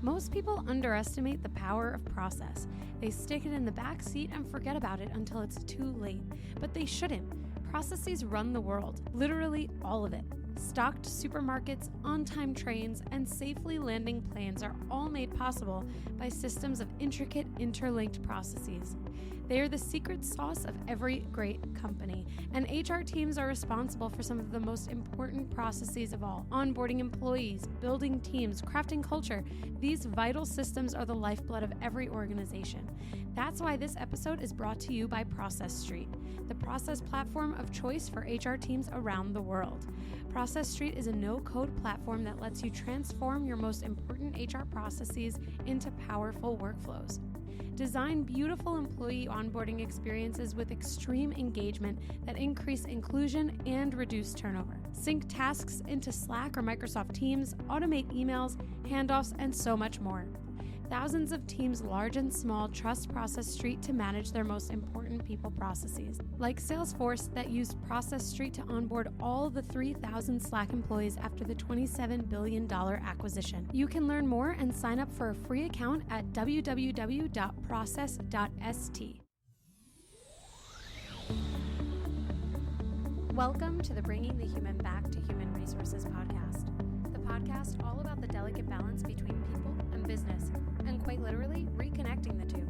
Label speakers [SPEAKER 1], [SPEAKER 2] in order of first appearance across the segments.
[SPEAKER 1] Most people underestimate the power of process. They stick it in the back seat and forget about it until it's too late. But they shouldn't. Processes run the world, literally all of it. Stocked supermarkets, on-time trains, and safely landing planes are all made possible by systems of intricate, interlinked processes. They are the secret sauce of every great company, and HR teams are responsible for some of the most important processes of all. Onboarding employees, building teams, crafting culture. These vital systems are the lifeblood of every organization. That's why this episode is brought to you by Process Street, the process platform of choice for HR teams around the world. Process Street is a no-code platform that lets you transform your most important HR processes into powerful workflows. Design beautiful employee onboarding experiences with extreme engagement that increase inclusion and reduce turnover. Sync tasks into Slack or Microsoft Teams, automate emails, handoffs, and so much more. Thousands of teams, large and small, trust Process Street to manage their most important people processes. Like Salesforce, that used Process Street to onboard all the 3,000 Slack employees after the $27 billion acquisition. You can learn more and sign up for a free account at www.process.st. Welcome to the Bringing the Human Back to Human Resources podcast. The podcast all about the delicate balance between people and business, and quite literally, reconnecting the two.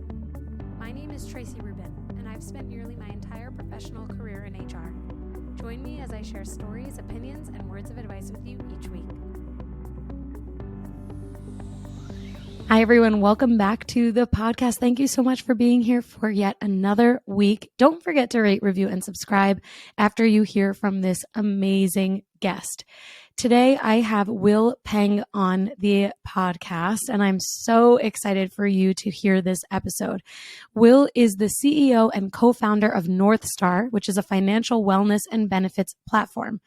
[SPEAKER 1] My name is Tracy Rubin, and I've spent nearly my entire professional career in HR. Join me as I share stories, opinions, and words of advice with you each week. Hi, everyone. Welcome back to the podcast. Thank you so much for being here for yet another week. Don't forget to rate, review, and subscribe after you hear from this amazing guest. Today, I have Will Peng on the podcast, and I'm so excited for you to hear this episode. Will is the CEO and co-founder of Northstar, which is a financial wellness and benefits platform.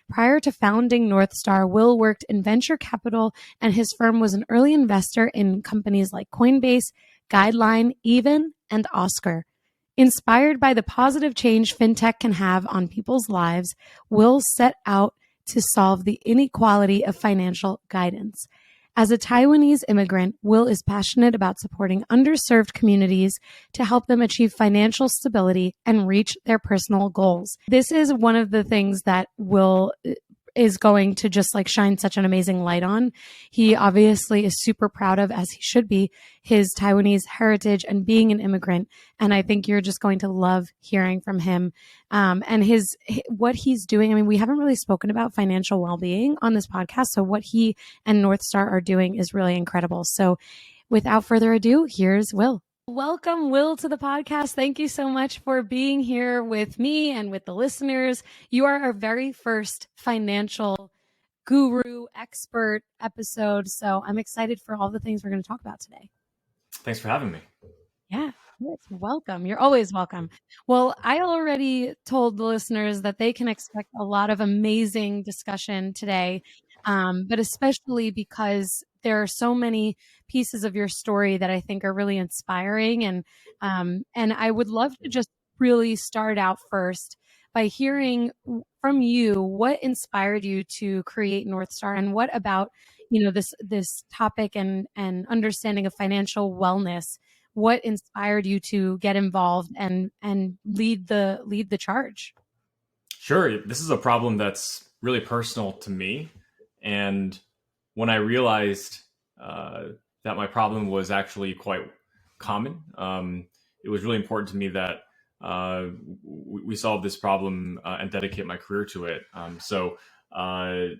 [SPEAKER 1] Prior to founding Northstar, Will worked in venture capital, and his firm was an early investor in companies like Coinbase, Guideline, Even, and Oscar. Inspired by the positive change fintech can have on people's lives, Will set out to solve the inequality of financial guidance. As a Taiwanese immigrant, Will is passionate about supporting underserved communities to help them achieve financial stability and reach their personal goals. This is one of the things that Will is going to just shine such an amazing light on. He obviously is super proud of, as he should be, his Taiwanese heritage and being an immigrant. And I think you're just going to love hearing from him and what he's doing. I mean, we haven't really spoken about financial well-being on this podcast. So what he and Northstar are doing is really incredible. So without further ado, here's Will. Welcome, Will, to the podcast. Thank you so much for being here with me and with the listeners. You are our very first financial guru expert episode, so I'm excited for all the things we're going to talk about today.
[SPEAKER 2] Thanks for having me.
[SPEAKER 1] Yeah, welcome. You're always welcome. Well, I already told the listeners that they can expect a lot of amazing discussion today, but especially because there are so many pieces of your story that I think are really inspiring. And I would love to just really start out first by hearing from you what inspired you to create Northstar, and what about, this topic and understanding of financial wellness. What inspired you to get involved and lead the charge?
[SPEAKER 2] Sure. This is a problem that's really personal to me. And when I realized that my problem was actually quite common, it was really important to me that we solve this problem and dedicate my career to it. So I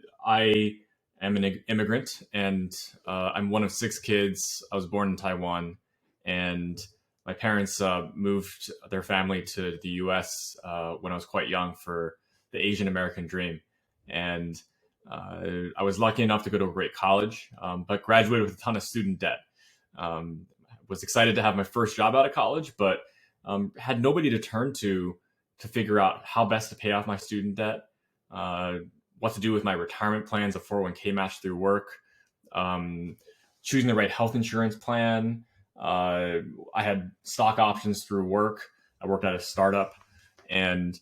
[SPEAKER 2] am an immigrant, and I'm one of 6 kids. I was born in Taiwan, and my parents moved their family to the U.S. When I was quite young for the Asian American dream. And I was lucky enough to go to a great college, but graduated with a ton of student debt. Was excited to have my first job out of college, but had nobody to turn to figure out how best to pay off my student debt, what to do with my retirement plans, a 401k match through work, choosing the right health insurance plan. I had stock options through work. I worked at a startup, and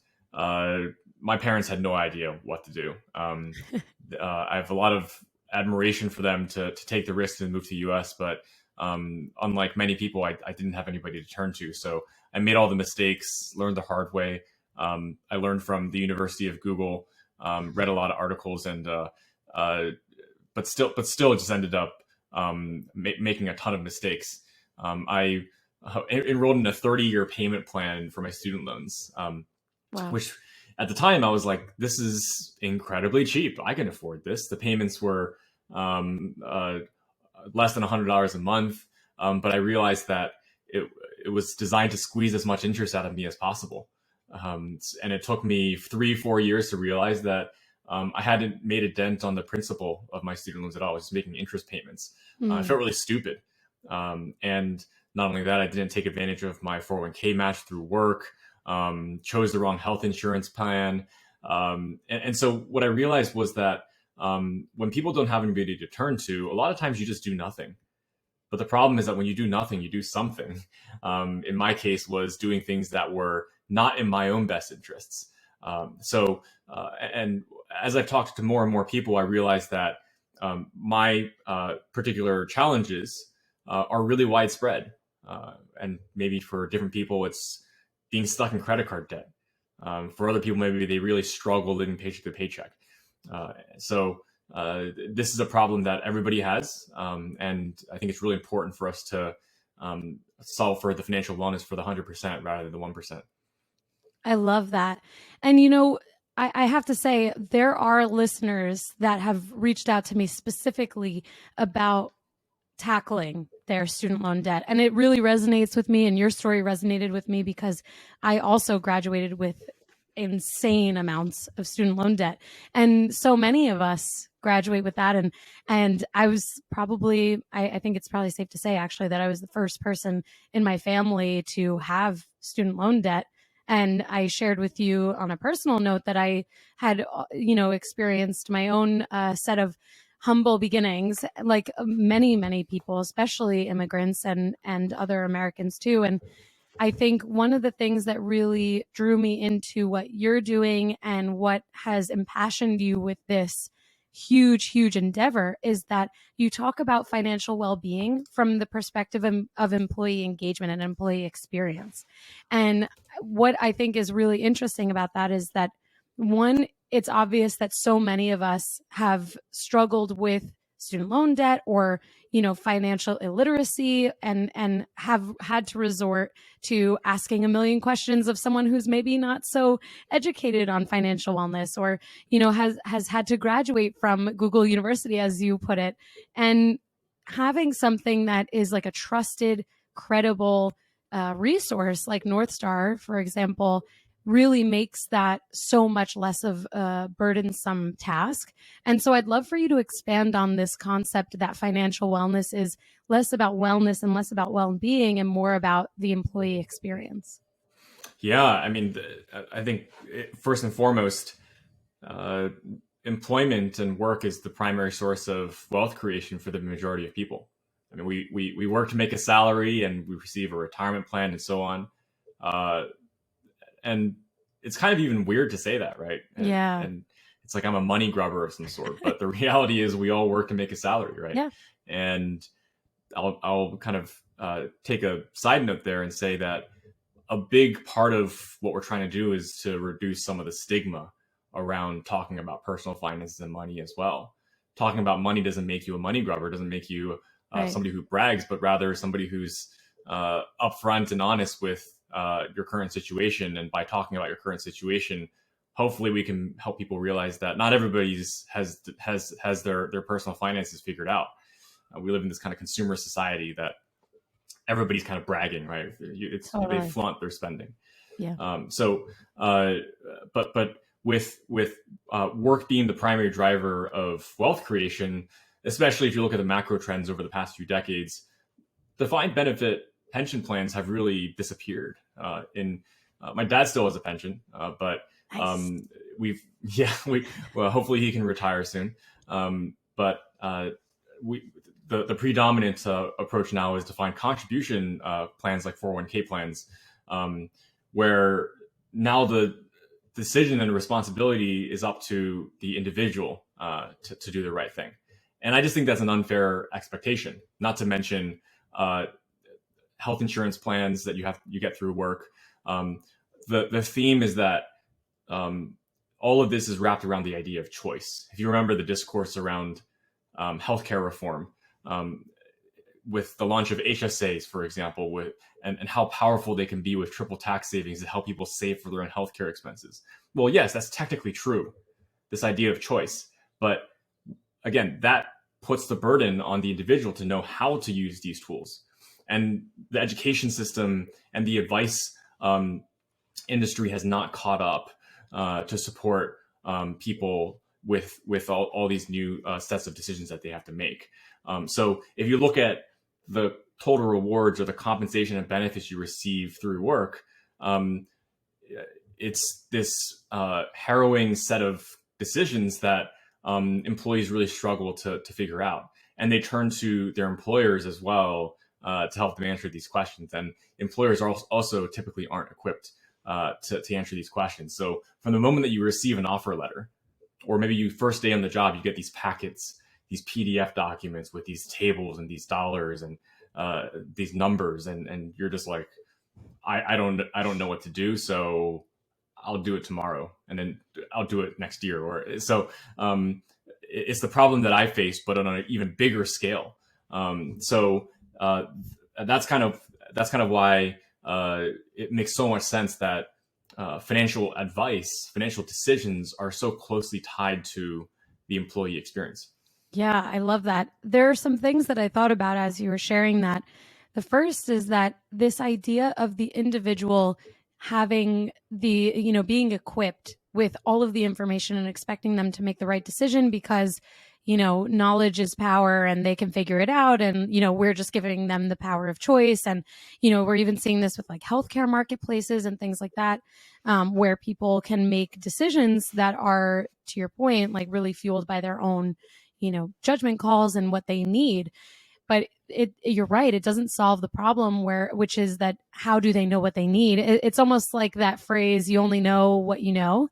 [SPEAKER 2] my parents had no idea what to do. I have a lot of admiration for them to take the risk and move to the US. But unlike many people, I didn't have anybody to turn to. So I made all the mistakes, learned the hard way. I learned from the University of Google, read a lot of articles, and but still just ended up making a ton of mistakes. I enrolled in a 30-year payment plan for my student loans,
[SPEAKER 1] Wow.
[SPEAKER 2] which at the time I was like, this is incredibly cheap. I can afford this. The payments were less than $100 a month. But I realized that it was designed to squeeze as much interest out of me as possible. And it took me 3-4 years to realize that I hadn't made a dent on the principal of my student loans at all. I was just making interest payments. I felt really stupid. And not only that, I didn't take advantage of my 401k match through work, chose the wrong health insurance plan. And so what I realized was that when people don't have anybody to turn to, a lot of times you just do nothing. But the problem is that when you do nothing, you do something. In my case, was doing things that were not in my own best interests. And as I've talked to more and more people, I realized that my particular challenges are really widespread. And maybe for different people, it's being stuck in credit card debt. For other people, maybe they really struggle living paycheck to paycheck. This is a problem that everybody has. And I think it's really important for us to solve for the financial wellness for the 100% rather than the 1%.
[SPEAKER 1] I love that. And, you know, I have to say, there are listeners that have reached out to me specifically about tackling their student loan debt. And it really resonates with me. And your story resonated with me because I also graduated with insane amounts of student loan debt. And so many of us graduate with that. And I was probably, I think it's probably safe to say actually that I was the first person in my family to have student loan debt. And I shared with you on a personal note that I had, experienced my own set of humble beginnings, like many people, especially immigrants and other Americans too. And I think one of the things that really drew me into what you're doing and what has impassioned you with this huge endeavor is that you talk about financial well-being from the perspective of employee engagement and employee experience. And what I think is really interesting about that is that, one, it's obvious that so many of us have struggled with student loan debt or, financial illiteracy and have had to resort to asking a million questions of someone who's maybe not so educated on financial wellness or, has had to graduate from Google University, as you put it. And having something that is like a trusted, credible resource like Northstar, for example, really makes that so much less of a burdensome task. And so I'd love for you to expand on this concept that financial wellness is less about wellness and less about well-being and more about the employee experience.
[SPEAKER 2] Yeah, I mean, I think first and foremost, employment and work is the primary source of wealth creation for the majority of people. I mean, we work to make a salary and we receive a retirement plan and so on. And it's kind of even weird to say that, right?
[SPEAKER 1] Yeah.
[SPEAKER 2] And it's like I'm a money grubber of some sort, but the reality is we all work to make a salary, right?
[SPEAKER 1] Yeah.
[SPEAKER 2] And I'll kind of take a side note there and say that a big part of what we're trying to do is to reduce some of the stigma around talking about personal finances and money as well. Talking about money doesn't make you a money grubber, doesn't make you somebody who brags, but rather somebody who's upfront and honest with your current situation. And by talking about your current situation, hopefully we can help people realize that not everybody has their personal finances figured out. We live in this kind of consumer society that everybody's kind of bragging, right? It's totally. They flaunt their spending.
[SPEAKER 1] Yeah.
[SPEAKER 2] But with work being the primary driver of wealth creation, especially if you look at the macro trends over the past few decades, defined benefit pension plans have really disappeared. My dad still has a pension, but
[SPEAKER 1] nice.
[SPEAKER 2] Well, hopefully he can retire soon. But the predominant approach now is to find contribution plans like 401k plans, where now the decision and responsibility is up to the individual to do the right thing. And I just think that's an unfair expectation. Not to mention health insurance plans that you get through work. The theme is that all of this is wrapped around the idea of choice. If you remember the discourse around healthcare reform, with the launch of HSAs, for example, and how powerful they can be with triple tax savings to help people save for their own healthcare expenses. Well, yes, that's technically true, this idea of choice. But again, that puts the burden on the individual to know how to use these tools. And the education system and the advice industry has not caught up to support people with all these new sets of decisions that they have to make. So if you look at the total rewards or the compensation and benefits you receive through work, it's this harrowing set of decisions that employees really struggle to figure out. And they turn to their employers as well to help them answer these questions. And employers also typically aren't equipped to answer these questions. So from the moment that you receive an offer letter, or maybe you first day on the job, you get these packets, these PDF documents with these tables and these dollars and these numbers, and you're just like, I don't know what to do, so I'll do it tomorrow, and then I'll do it next year. Or so it's the problem that I face, but on an even bigger scale. So that's kind of why it makes so much sense that financial advice, financial decisions are so closely tied to the employee experience.
[SPEAKER 1] Yeah, I love that. There are some things that I thought about as you were sharing that. The first is that this idea of the individual having being equipped with all of the information and expecting them to make the right decision because, knowledge is power and they can figure it out. And, we're just giving them the power of choice. And, we're even seeing this with like healthcare marketplaces and things like that, where people can make decisions that are, to your point, like really fueled by their own judgment calls and what they need. But you're right. It doesn't solve the problem which is that how do they know what they need? It's almost like that phrase, you only know what you know.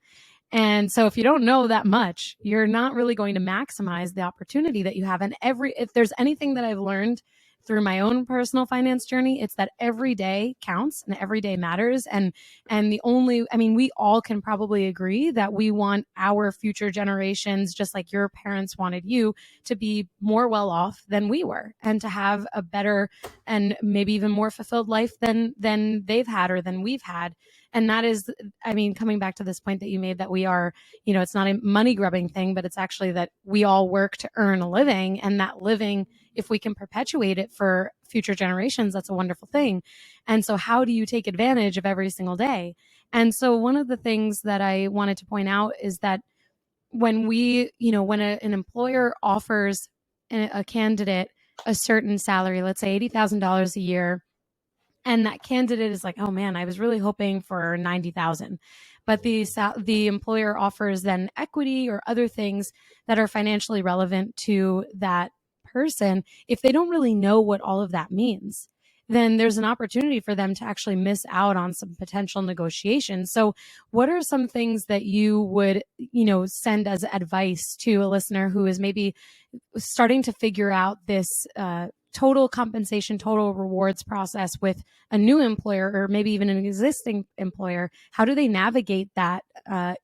[SPEAKER 1] And so if you don't know that much, you're not really going to maximize the opportunity that you have. And if there's anything that I've learned through my own personal finance journey, it's that every day counts and every day matters. And we all can probably agree that we want our future generations, just like your parents wanted you, to be more well off than we were and to have a better and maybe even more fulfilled life than they've had or than we've had. And that is, coming back to this point that you made, that we are, it's not a money grubbing thing, but it's actually that we all work to earn a living, and that living, if we can perpetuate it for future generations, that's a wonderful thing. And so how do you take advantage of every single day? And so one of the things that I wanted to point out is that when an employer offers a candidate a certain salary, let's say $80,000 a year, and that candidate is like, oh man, I was really hoping for 90,000. But the employer offers then equity or other things that are financially relevant to that person. If they don't really know what all of that means, then there's an opportunity for them to actually miss out on some potential negotiations. So what are some things that you would, send as advice to a listener who is maybe starting to figure out this total compensation, total rewards process with a new employer or maybe even an existing employer? How do they navigate that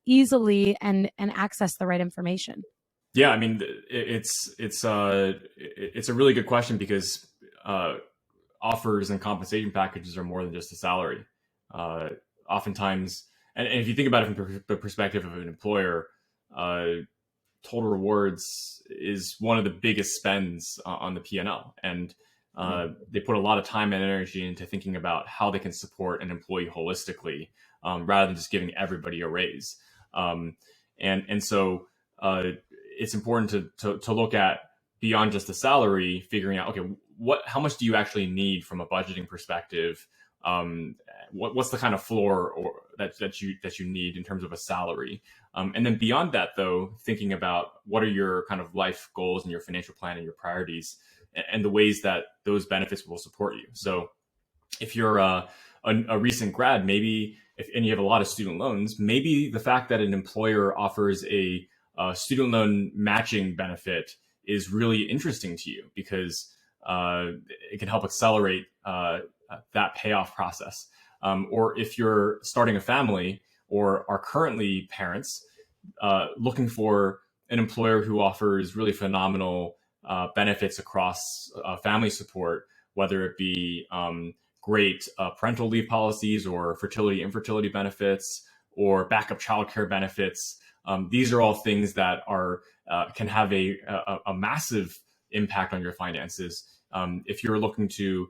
[SPEAKER 1] easily and access the right information?
[SPEAKER 2] Yeah, it's a really good question because offers and compensation packages are more than just a salary. Oftentimes, and if you think about it from the perspective of an employer, total rewards is one of the biggest spends on the P&L. And they put a lot of time and energy into thinking about how they can support an employee holistically, rather than just giving everybody a raise. And so it's important to look at beyond just the salary, figuring out, okay, how much do you actually need from a budgeting perspective? What's the kind of floor that you need in terms of a salary? And then beyond that, though, thinking about what are your kind of life goals and your financial plan and your priorities and the ways that those benefits will support you. So if you're a recent grad, maybe and you have a lot of student loans, maybe the fact that an employer offers a student loan matching benefit is really interesting to you, because it can help accelerate that payoff process. Or if you're starting a family or are currently parents, looking for an employer who offers really phenomenal benefits across family support, whether it be great parental leave policies or fertility, infertility benefits, or backup childcare benefits. These are all things that are can have a massive impact on your finances. If you're looking to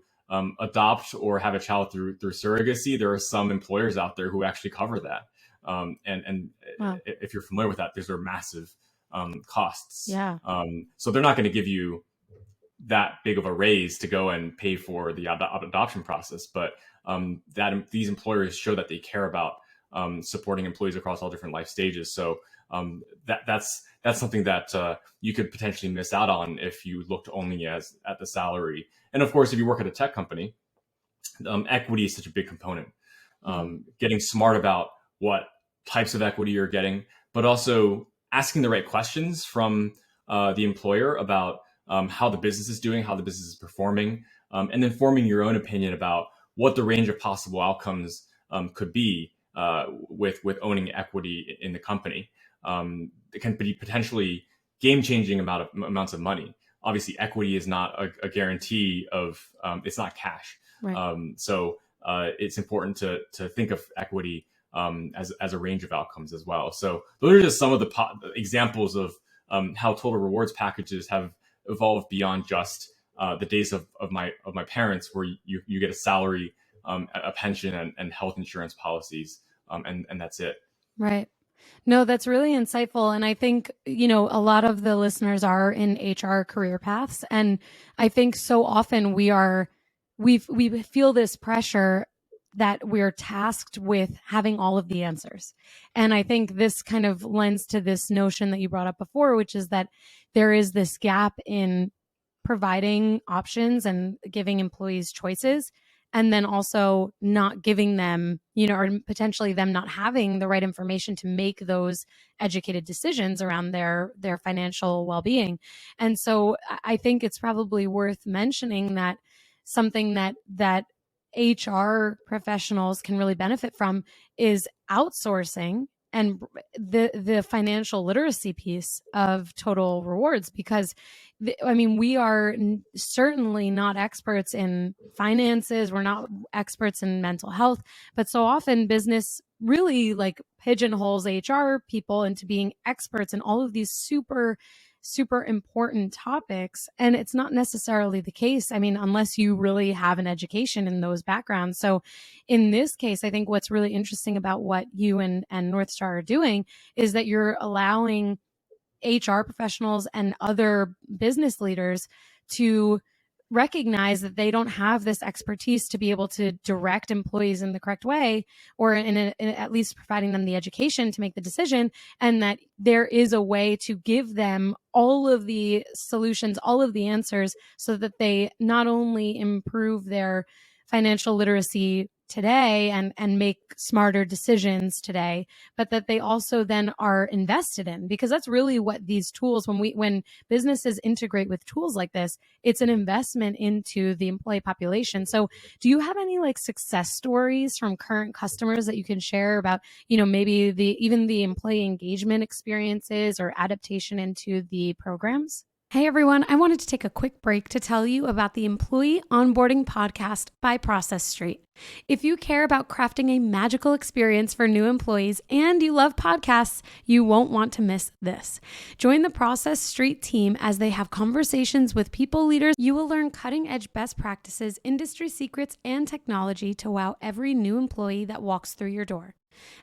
[SPEAKER 2] adopt or have a child through surrogacy, there are some employers out there who actually cover that. And wow. If you're familiar with that, these are massive costs.
[SPEAKER 1] Yeah.
[SPEAKER 2] So they're not going to give you that big of a raise to go and pay for the adoption process, but that these employers show that they care about supporting employees across all different life stages. So that's something that you could potentially miss out on if you looked only at the salary. And of course, if you work at a tech company, equity is such a big component. Getting smart about what types of equity you're getting, but also asking the right questions from the employer about how the business is doing, how the business is performing, and then forming your own opinion about what the range of possible outcomes could be with owning equity in the company. It can be potentially game-changing amounts of money. Obviously, equity is not a guarantee of, it's not cash.
[SPEAKER 1] Right.
[SPEAKER 2] So it's important to think of equity as a range of outcomes as well. So those are just some of the examples of how total rewards packages have evolved beyond just the days of my parents, where you get a salary, a pension, and health insurance policies, and that's it.
[SPEAKER 1] Right. No, that's really insightful. And I think, a lot of the listeners are in HR career paths. And I think so often we feel this pressure that we're tasked with having all of the answers. And I think this kind of lends to this notion that you brought up before, which is that there is this gap in providing options and giving employees choices, and then also not giving them, or potentially them not having the right information to make those educated decisions around their financial well-being. And so I think it's probably worth mentioning that something that HR professionals can really benefit from is outsourcing and the financial literacy piece of total rewards, because we are certainly not experts in finances. We're not experts in mental health, but so often business really pigeonholes HR people into being experts in all of these super important topics. And it's not necessarily the case. Unless you really have an education in those backgrounds. So in this case, I think what's really interesting about what you and Northstar are doing is that you're allowing HR professionals and other business leaders to recognize that they don't have this expertise to be able to direct employees in the correct way, or in at least providing them the education to make the decision, and that there is a way to give them all of the solutions, all of the answers, so that they not only improve their financial literacy today and make smarter decisions today, but that they also then are invested in, because that's really what these tools, when businesses integrate with tools like this, it's an investment into the employee population. So do you have any success stories from current customers that you can share about, maybe even the employee engagement experiences or adaptation into the programs? Hey everyone, I wanted to take a quick break to tell you about the Employee Onboarding Podcast by Process Street. If you care about crafting a magical experience for new employees and you love podcasts, you won't want to miss this. Join the Process Street team as they have conversations with people leaders. You will learn cutting-edge best practices, industry secrets, and technology to wow every new employee that walks through your door.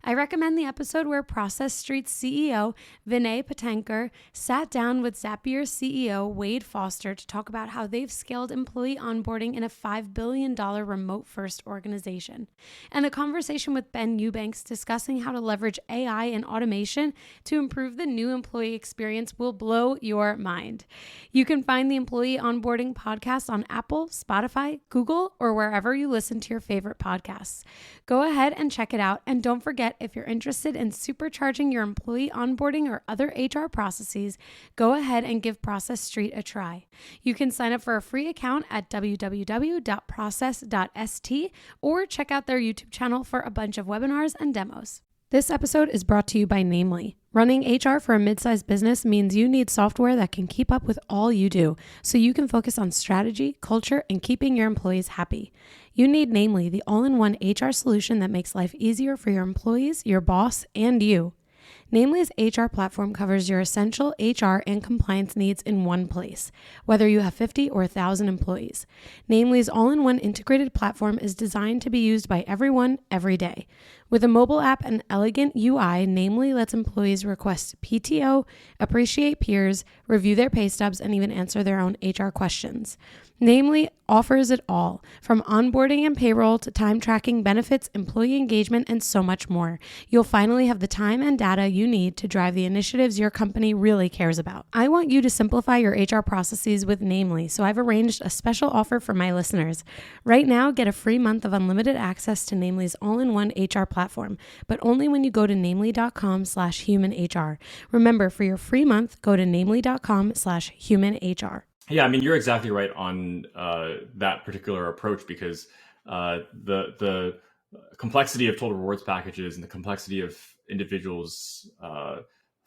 [SPEAKER 1] I recommend the episode where Process Street's CEO, Vinay Patenkar, sat down with Zapier's CEO, Wade Foster, to talk about how they've scaled employee onboarding in a $5 billion remote-first organization. And the conversation with Ben Eubanks discussing how to leverage AI and automation to improve the new employee experience will blow your mind. You can find the Employee Onboarding Podcast on Apple, Spotify, Google, or wherever you listen to your favorite podcasts. Go ahead and check it out, and don't don't forget, if you're interested in supercharging your employee onboarding or other HR processes, go ahead and give Process Street a try. You can sign up for a free account at www.process.st or check out their YouTube channel for a bunch of webinars and demos. This episode is brought to you by Namely. Running HR for a mid-sized business means you need software that can keep up with all you do, so you can focus on strategy, culture, and keeping your employees happy. You need Namely, the all-in-one HR solution that makes life easier for your employees, your boss, and you. Namely's HR platform covers your essential HR and compliance needs in one place, whether you have 50 or 1,000 employees. Namely's all-in-one integrated platform is designed to be used by everyone, every day. With a mobile app and elegant UI, Namely lets employees request PTO, appreciate peers, review their pay stubs, and even answer their own HR questions. Namely offers it all, from onboarding and payroll to time tracking, benefits, employee engagement, and so much more. You'll finally have the time and data you need to drive the initiatives your company really cares about. I want you to simplify your HR processes with Namely, so I've arranged a special offer for my listeners. Right now, get a free month of unlimited access to Namely's all-in-one HR platform, but only when you go to namely.com/humanhr. Remember, for your free month, go to namely.com/humanhr.
[SPEAKER 2] Yeah, I mean, you're exactly right on that particular approach, because the complexity of total rewards packages and the complexity of individuals'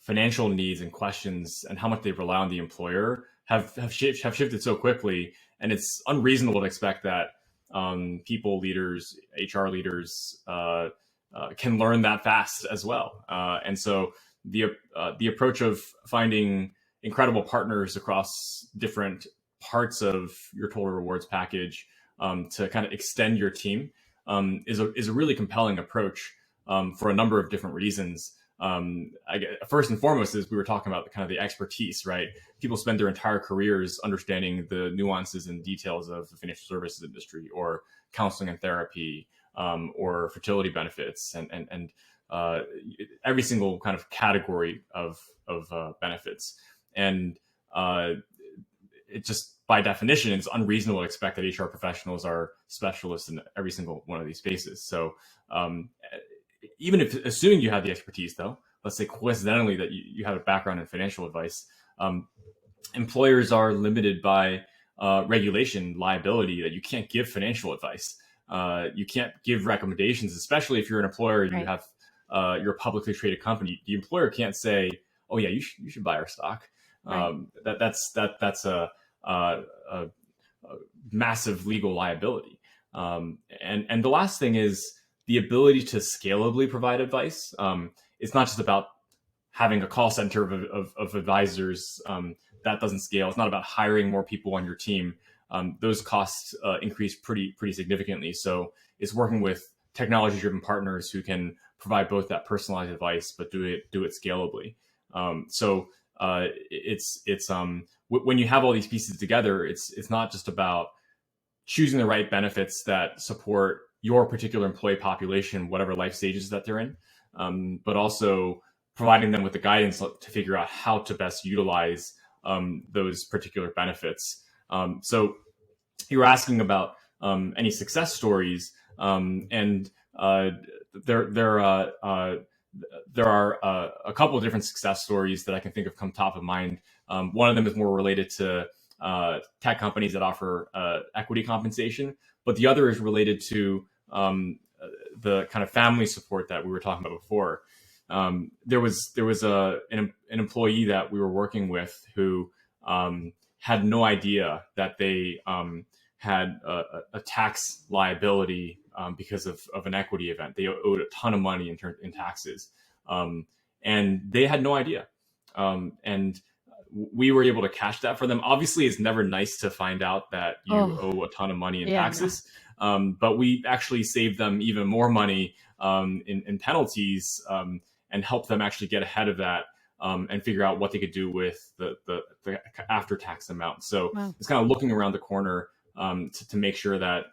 [SPEAKER 2] financial needs and questions and how much they rely on the employer have shifted so quickly, and it's unreasonable to expect that people leaders, HR leaders, can learn that fast as well. And so the approach of finding incredible partners across different parts of your total rewards package to kind of extend your team is a really compelling approach for a number of different reasons. First and foremost is we were talking about kind of the expertise, right? People spend their entire careers understanding the nuances and details of the financial services industry, or counseling and therapy, or fertility benefits, and every single kind of category of benefits. And it just, by definition, it's unreasonable to expect that HR professionals are specialists in every single one of these spaces. So even if, assuming you have the expertise, though, let's say coincidentally that you have a background in financial advice, employers are limited by regulation, liability, that you can't give financial advice. You can't give recommendations, especially if you're an employer and
[SPEAKER 1] Right.
[SPEAKER 2] you're a publicly traded company. The employer can't say, "Oh yeah, you should buy our stock."
[SPEAKER 1] Right.
[SPEAKER 2] That's a massive legal liability. And the last thing is the ability to scalably provide advice. It's not just about having a call center of advisors that doesn't scale. It's not about hiring more people on your team. Those costs increase pretty significantly. So it's working with technology-driven partners who can provide both that personalized advice, but do it scalably. When you have all these pieces together, it's not just about choosing the right benefits that support your particular employee population, whatever life stages that they're in, but also providing them with the guidance to figure out how to best utilize those particular benefits. So you were asking about any success stories, and there are a couple of different success stories that I can think of come top of mind. One of them is more related to tech companies that offer equity compensation, but the other is related to the kind of family support that we were talking about before. There was an employee that we were working with who had no idea that they had a tax liability because of an equity event. They owed a ton of money in taxes, and they had no idea. And we were able to catch that for them. Obviously, it's never nice to find out that you owe a ton of money in taxes, but we actually saved them even more money in penalties, and helped them actually get ahead of that and figure out what they could do with the after-tax amount. So it's kind of looking around the corner to make sure that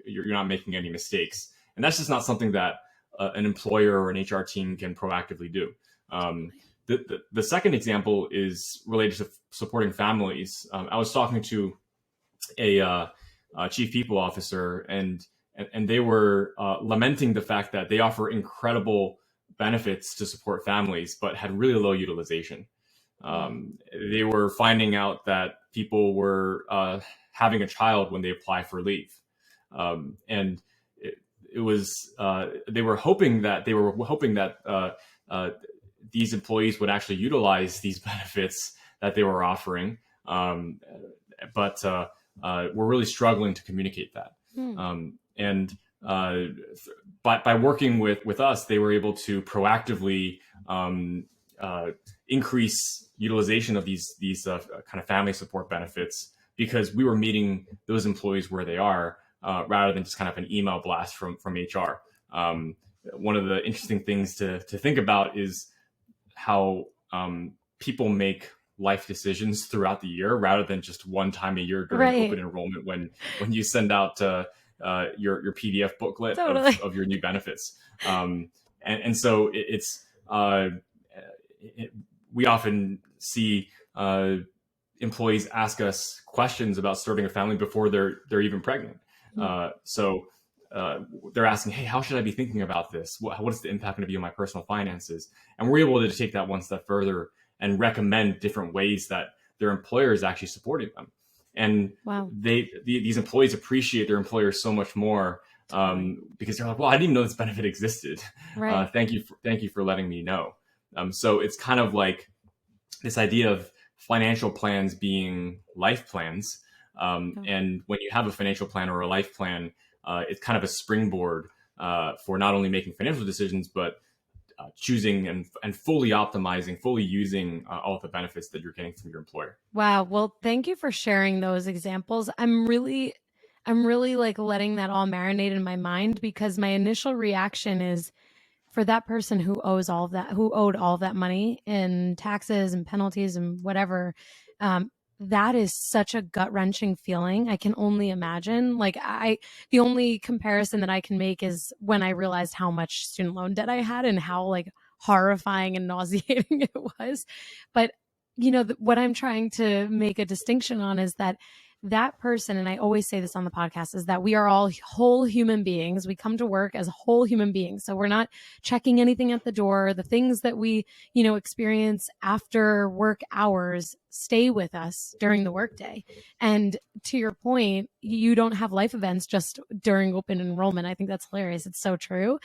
[SPEAKER 2] you're not making any mistakes. And that's just not something that an employer or an HR team can proactively do. The second example is related to supporting families. I was talking to a chief people officer, and and they were lamenting the fact that they offer incredible benefits to support families, but had really low utilization. They were finding out that people were having a child when they apply for leave, and it was they were hoping that these employees would actually utilize these benefits that they were offering, but we're really struggling to communicate that. And by working with us, they were able to proactively increase utilization of these kind of family support benefits, because we were meeting those employees where they are, rather than just kind of an email blast from HR. One of the interesting things to think about is how people make life decisions throughout the year rather than just one time a year during open enrollment when you send out your PDF booklet of your new benefits. And so we often see employees ask us questions about starting a family before they're even pregnant. So they're asking, hey, how should I be thinking about this? What is the impact going to be on my personal finances? And we're able to take that one step further and recommend different ways that their employer is actually supporting them. And these employees appreciate their employer so much more, because they're like, well, I didn't even know this benefit existed. Thank you for letting me know. So it's kind of like this idea of financial plans being life plans. And when you have a financial plan or a life plan, it's kind of a springboard for not only making financial decisions, but choosing and fully optimizing, fully using all of the benefits that you're getting from your employer.
[SPEAKER 1] Wow. Well, thank you for sharing those examples. I'm really like letting that all marinate in my mind, because my initial reaction is, for that person who owed all of that money in taxes and penalties and whatever, that is such a gut-wrenching feeling. I can only imagine. The only comparison that I can make is when I realized how much student loan debt I had and how like horrifying and nauseating it was. But what I'm trying to make a distinction on is that person, and I always say this on the podcast, is that we are all whole human beings. We come to work as whole human beings. So we're not checking anything at the door. The things that we, experience after work hours stay with us during the workday. And to your point, you don't have life events just during open enrollment. I think that's hilarious. It's so true.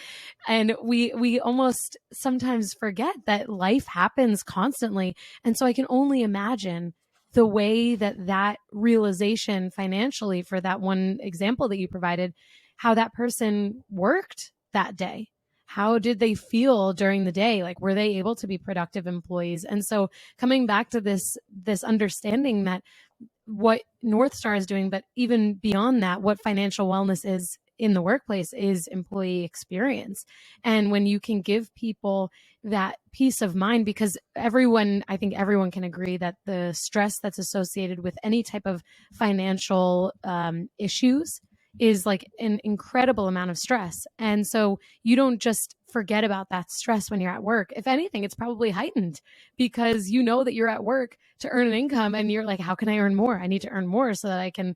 [SPEAKER 1] And we almost sometimes forget that life happens constantly. And so I can only imagine the way that realization financially, for that one example that you provided, how that person worked that day. How did they feel during the day? Like, were they able to be productive employees? And so coming back to this understanding that what Northstar is doing, but even beyond that, what financial wellness is in the workplace is employee experience. And when you can give people that peace of mind, because I think everyone can agree that the stress that's associated with any type of financial issues is like an incredible amount of stress. And so you don't just forget about that stress when you're at work. If anything, it's probably heightened because you know that you're at work to earn an income and you're like, how can I earn more? I need to earn more so that I can,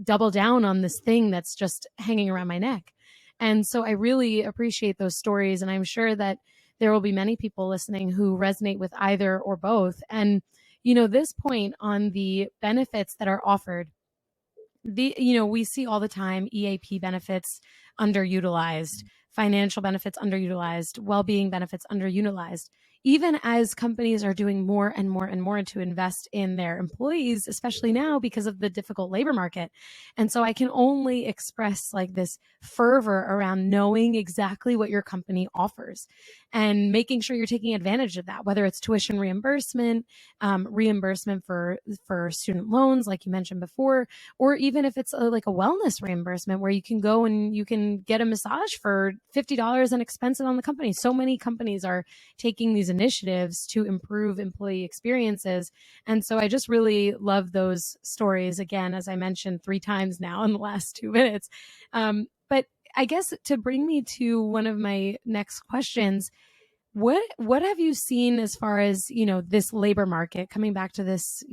[SPEAKER 1] double down on this thing that's just hanging around my neck. And so I really appreciate those stories. And I'm sure that there will be many people listening who resonate with either or both. And, this point on the benefits that are offered, we see all the time EAP benefits underutilized, financial benefits underutilized, well-being benefits underutilized, even as companies are doing more and more and more to invest in their employees, especially now because of the difficult labor market. And so I can only express like this fervor around knowing exactly what your company offers and making sure you're taking advantage of that, whether it's tuition reimbursement, reimbursement for student loans, like you mentioned before, or even if it's like a wellness reimbursement where you can go and you can get a massage for $50 and expense it on the company. So many companies are taking these initiatives to improve employee experiences. And so I just really love those stories, again, as I mentioned 3 times now in the last 2 minutes. But I guess to bring me to one of my next questions, what have you seen as far as, this labor market, coming back to this,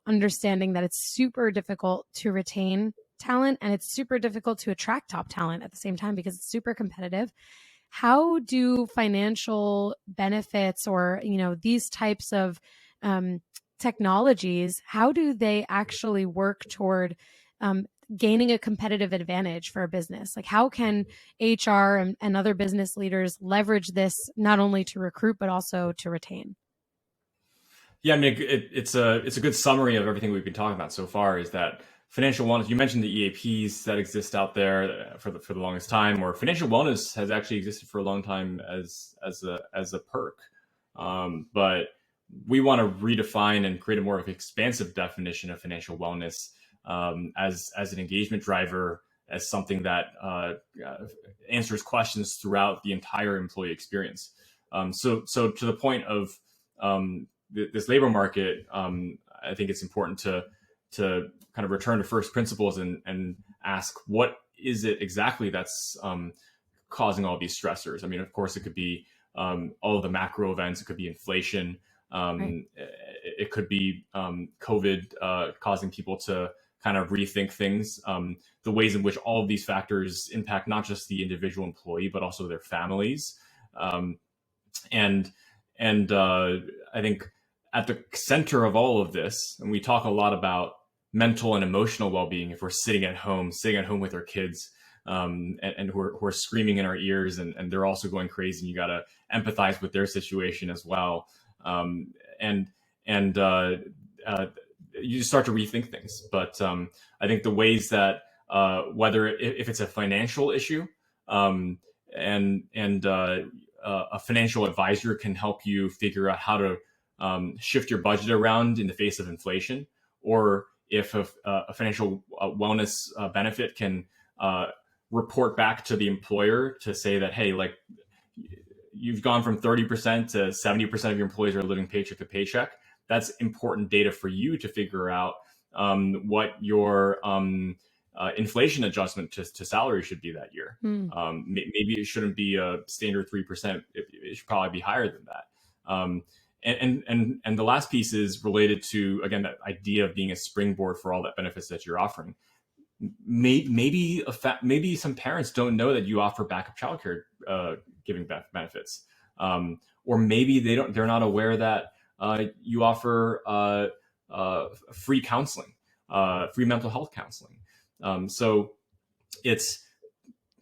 [SPEAKER 1] understanding that it's super difficult to retain talent, and it's super difficult to attract top talent at the same time because it's super competitive. How do financial benefits or, these types of technologies, how do they actually work toward gaining a competitive advantage for a business? Like, how can HR and other business leaders leverage this not only to recruit, but also to retain?
[SPEAKER 2] Yeah, I mean, it's a good summary of everything we've been talking about so far. Is that financial wellness? You mentioned the EAPs that exist out there for the longest time, or financial wellness has actually existed for a long time as a perk. But we want to redefine and create a more expansive definition of financial wellness as an engagement driver, as something that answers questions throughout the entire employee experience. So to the point of this labor market, I think it's important to kind of return to first principles and ask, what is it exactly that's causing all these stressors? I mean, of course, it could be all of the macro events. It could be inflation. Right. It could be COVID causing people to kind of rethink things, the ways in which all of these factors impact not just the individual employee, but also their families. And I think at the center of all of this, and we talk a lot about mental and emotional well-being, if we're sitting at home with our kids, and who are screaming in our ears, and they're also going crazy, and you got to empathize with their situation as well. You start to rethink things. But I think the ways that whether if it's a financial issue, and a financial advisor can help you figure out how to shift your budget around in the face of inflation, or if a financial wellness benefit can report back to the employer to say that, hey, like, you've gone from 30% to 70% of your employees are living paycheck to paycheck. That's important data for you to figure out what your inflation adjustment to salary should be that year. Maybe it shouldn't be a standard 3%. It should probably be higher than that. And the last piece is related to, again, that idea of being a springboard for all that benefits that you're offering. Maybe some parents don't know that you offer backup childcare giving benefits, or maybe they're not aware that you offer free counseling, free mental health counseling. So it's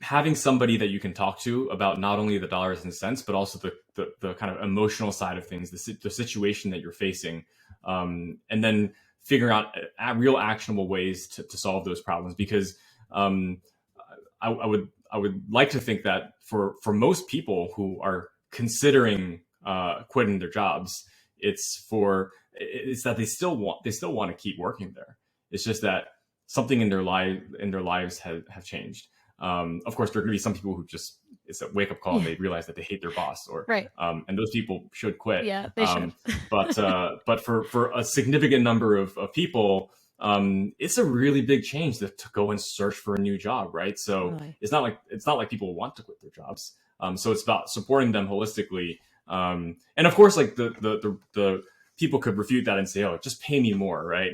[SPEAKER 2] having somebody that you can talk to about not only the dollars and cents, but also the kind of emotional side of things, the situation that you're facing, and then figuring out real actionable ways to solve those problems. Because I would like to think that for most people who are considering quitting their jobs, it's that they still want to keep working there. It's just that something in their lives have changed. Of course, there are going to be some people who just, it's a wake up call, and they realize that they hate their boss, or
[SPEAKER 1] right.
[SPEAKER 2] And those people should quit.
[SPEAKER 1] Yeah, they should.
[SPEAKER 2] but for a significant number of people, it's a really big change to go and search for a new job, right? So totally. It's not like people want to quit their jobs. So it's about supporting them holistically. And of course, like the people could refute that and say, oh, just pay me more, right?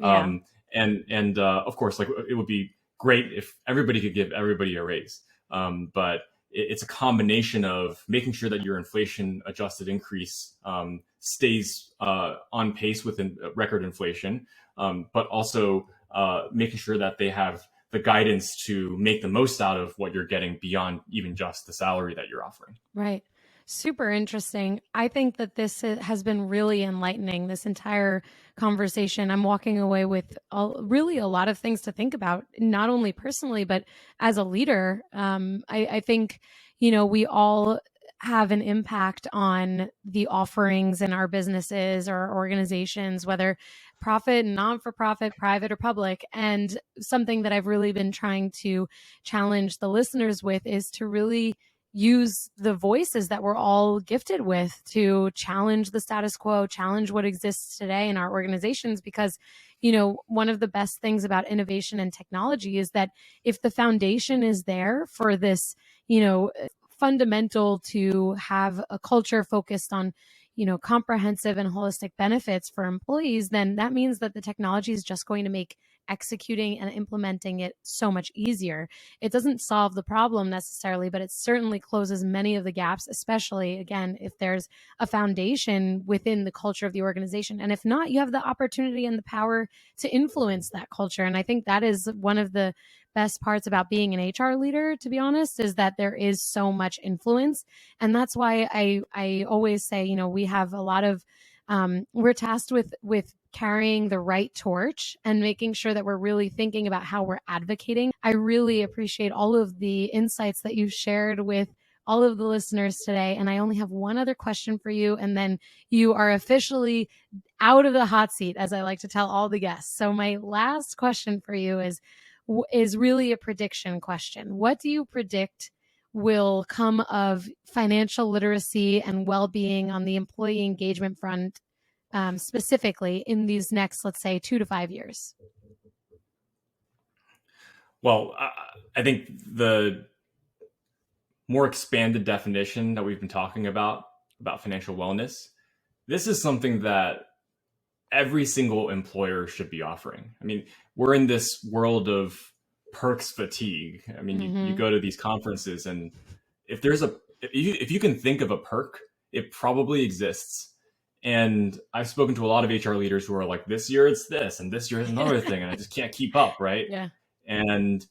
[SPEAKER 2] Yeah. And of course, like, it would be great if everybody could give everybody a raise. But it's a combination of making sure that your inflation adjusted increase stays on pace with record inflation, but also making sure that they have the guidance to make the most out of what you're getting beyond even just the salary that you're offering.
[SPEAKER 1] Right. Super interesting. I think that this has been really enlightening, this entire conversation. I'm walking away with really a lot of things to think about, not only personally, but as a leader. I think, we all have an impact on the offerings in our businesses or organizations, whether profit, non-for-profit, private, or public. And something that I've really been trying to challenge the listeners with is to really use the voices that we're all gifted with to challenge the status quo, challenge what exists today in our organizations. Because, one of the best things about innovation and technology is that if the foundation is there for this, fundamental to have a culture focused on, comprehensive and holistic benefits for employees, then that means that the technology is just going to make executing and implementing it so much easier. It doesn't solve the problem necessarily, but it certainly closes many of the gaps, especially, again, if there's a foundation within the culture of the organization. And if not, you have the opportunity and the power to influence that culture. And I think that is one of the best parts about being an HR leader, to be honest, is that there is so much influence. And that's why I always say, you know, we have a lot of, we're tasked with carrying the right torch and making sure that we're really thinking about how we're advocating. I really appreciate all of the insights that you've shared with all of the listeners today. And I only have one other question for you, and then you are officially out of the hot seat, as I like to tell all the guests. So my last question for you is really a prediction question. What do you predict will come of financial literacy and well-being on the employee engagement front, specifically in these next, let's say, 2 to 5 years?
[SPEAKER 2] Well, I think the more expanded definition that we've been talking about financial wellness, this is something that every single employer should be offering. I mean, we're in this world of perks fatigue. I mean, you go to these conferences, and if you can think of a perk, it probably exists. And I've spoken to a lot of HR leaders who are like, this year it's this, and this year is another thing, and I just can't keep up, right?
[SPEAKER 1] Yeah.
[SPEAKER 2] And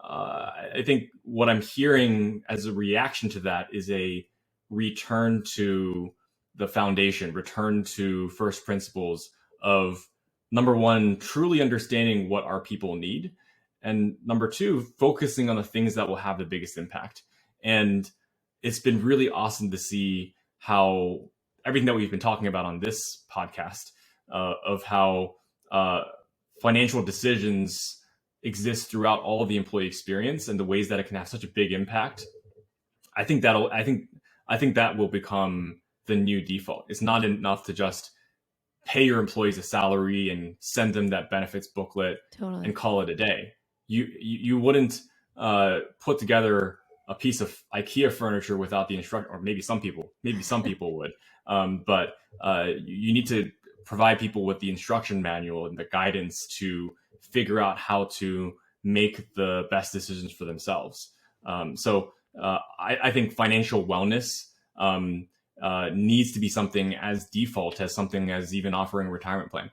[SPEAKER 2] I think what I'm hearing as a reaction to that is a return to the foundation, return to first principles of, number one, truly understanding what our people need, and number two, focusing on the things that will have the biggest impact. And it's been really awesome to see how everything that we've been talking about on this podcast, of how financial decisions exist throughout all of the employee experience and the ways that it can have such a big impact. I think that will become the new default. It's not enough to just pay your employees a salary and send them that benefits booklet and call it a day. You wouldn't put together a piece of IKEA furniture without the instruction, or maybe some people would. But you need to provide people with the instruction manual and the guidance to figure out how to make the best decisions for themselves. So I think financial wellness needs to be something as default as something as even offering a retirement plan.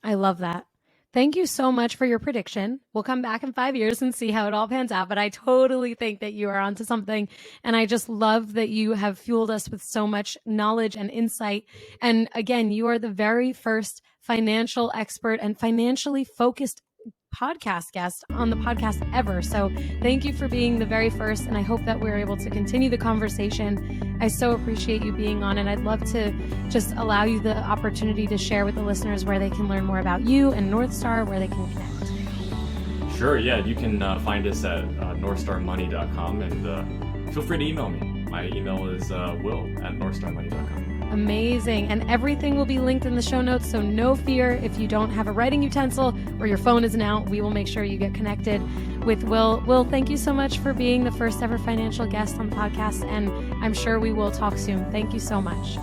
[SPEAKER 1] I love that. Thank you so much for your prediction. We'll come back in 5 years and see how it all pans out. But I totally think that you are onto something. And I just love that you have fueled us with so much knowledge and insight. And again, you are the very first financial expert and financially focused podcast guest on the podcast ever. So thank you for being the very first. And I hope that we're able to continue the conversation. I so appreciate you being on, and I'd love to just allow you the opportunity to share with the listeners where they can learn more about you and Northstar, where they can connect.
[SPEAKER 2] Sure. Yeah. You can find us at northstarmoney.com, and feel free to email me. My email is will@northstarmoney.com.
[SPEAKER 1] Amazing. And everything will be linked in the show notes. So no fear if you don't have a writing utensil or your phone isn't out, we will make sure you get connected with Will. Will, thank you so much for being the first ever financial guest on the podcast. And I'm sure we will talk soon. Thank you so much.